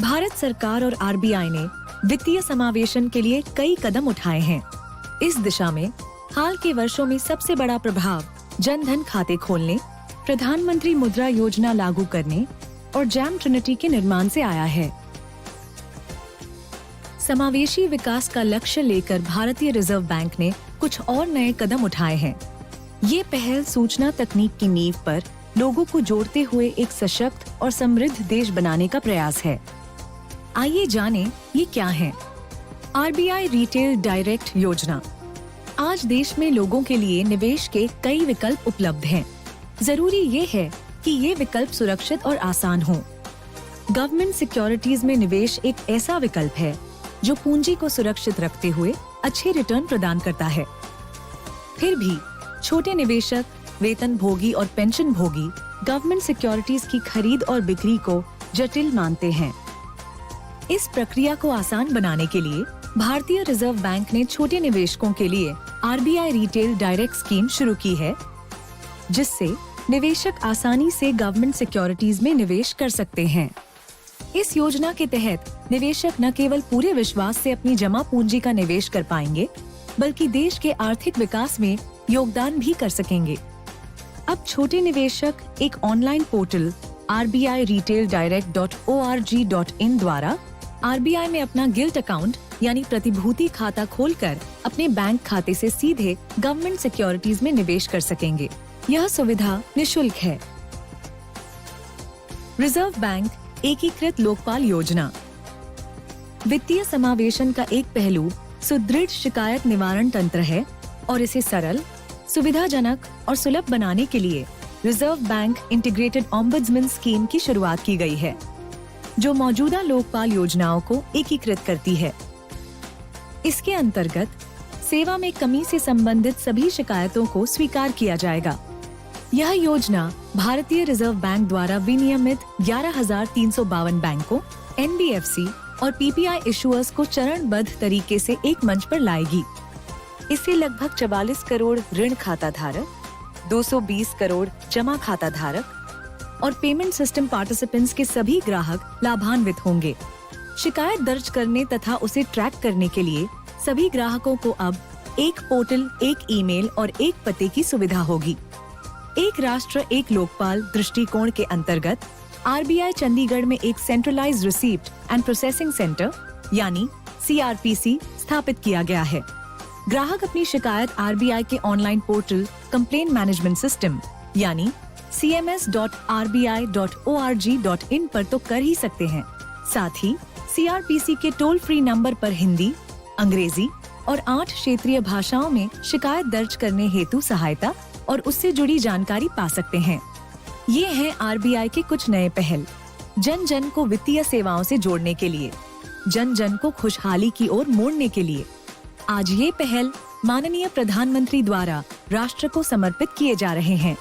भारत सरकार और आरबीआई ने वित्तीय समावेशन के लिए कई कदम उठाए हैं। इस दिशा में हाल के वर्षों में सबसे बड़ा प्रभाव जन धन खाते खोलने, प्रधानमंत्री मुद्रा योजना लागू करने और जैम ट्रिनिटी के निर्माण से आया है। समावेशी विकास का लक्ष्य लेकर भारतीय रिजर्व बैंक ने कुछ और नए कदम उठाए हैं। ये पहल सूचना तकनीक की नींव पर लोगों को जोड़ते हुए एक सशक्त और समृद्ध देश बनाने का प्रयास है। आइए जानें ये क्या है। आरबीआई रिटेल डायरेक्ट योजना। आज देश में लोगों के लिए निवेश के कई विकल्प उपलब्ध हैं। जरूरी ये है कि ये विकल्प सुरक्षित और आसान हों। गवर्नमेंट सिक्योरिटीज में निवेश एक ऐसा विकल्प है जो पूंजी को सुरक्षित रखते हुए अच्छे रिटर्न प्रदान करता है। फिर भी छोटे निवेशक, वेतनभोगी और पेंशन भोगी गवर्नमेंट सिक्योरिटीज की खरीद और बिक्री को जटिल मानते हैं। इस प्रक्रिया को आसान बनाने के लिए भारतीय रिजर्व बैंक ने छोटे निवेशकों के लिए आरबीआई रिटेल डायरेक्ट स्कीम शुरू की है, जिससे निवेशक आसानी से गवर्नमेंट सिक्योरिटीज में निवेश कर सकते हैं। इस योजना के तहत निवेशक न केवल पूरे विश्वास से अपनी जमा पूंजी का निवेश कर पाएंगे, बल्कि देश के आर्थिक विकास में योगदान भी कर सकेंगे। अब छोटे निवेशक एक ऑनलाइन पोर्टल RBIRetailDirect.org.in द्वारा आरबीआई में अपना गिल्ट अकाउंट यानी प्रतिभूति खाता खोलकर अपने बैंक खाते से सीधे गवर्नमेंट सिक्योरिटीज में निवेश कर सकेंगे। यह सुविधा निशुल्क है। रिजर्व बैंक एकीकृत लोकपाल योजना। वित्तीय समावेशन का एक पहलू सुदृढ़ शिकायत निवारण तंत्र है और इसे सरल, सुविधाजनक और सुलभ बनाने के लिए reserve bank integrated ombudsman scheme की शुरुआत की गई है, जो मौजूदा लोकपाल योजनाओं को एकीकृत करती है। इसके अंतर्गत सेवा में कमी से संबंधित सभी शिकायतों को स्वीकार किया जाएगा। यह योजना भारतीय रिजर्व बैंक द्वारा विनियमित 11,352 बैंकों, एनबीएफसी और पीपीआई इशुअर्स को चरणबद्ध तरीके से एक मंच पर लाएगी। इससे लगभग 44 करोड़ ऋण खाता धारक, 220 करोड़ जमा खाता धारक और पेमेंट सिस्टम पार्टिसिपेंट्स के सभी ग्राहक लाभान्वित होंगे। शिकायत दर्ज करने तथा उसे ट्रैक करने के लिए सभी ग्राहकों को अब एक पोर्टल, एक ईमेल और एक पते की सुविधा होगी। एक राष्ट्र एक लोकपाल दृष्टिकोण के अंतर्गत आरबीआई चंडीगढ़ में एक centralised receipt and processing centre यानी सीआरपीसी स्थापित किया गया है। ग्राहक अपनी शिकायत आरबीआई के online portal complaint management system यानी cms.rbi.org.in पर तो कर ही सकते हैं। साथ ही सीआरपीसी के टोल फ्री नंबर पर हिंदी, अंग्रेजी और 8 क्षेत्रीय भाषाओं में शिकायत दर्ज करने हेतु सहायता और उससे जुड़ी जानकारी पा सकते हैं। ये हैं आरबीआई के कुछ नए पहल, जन जन को वित्तीय सेवाओं से जोड़ने के लिए, जन जन को खुशहाली की ओर मोड़ने के लिए। आज ये पहल माननीय प्रधानमंत्री द्वारा राष्ट्र को समर्पित किए जा रहे हैं।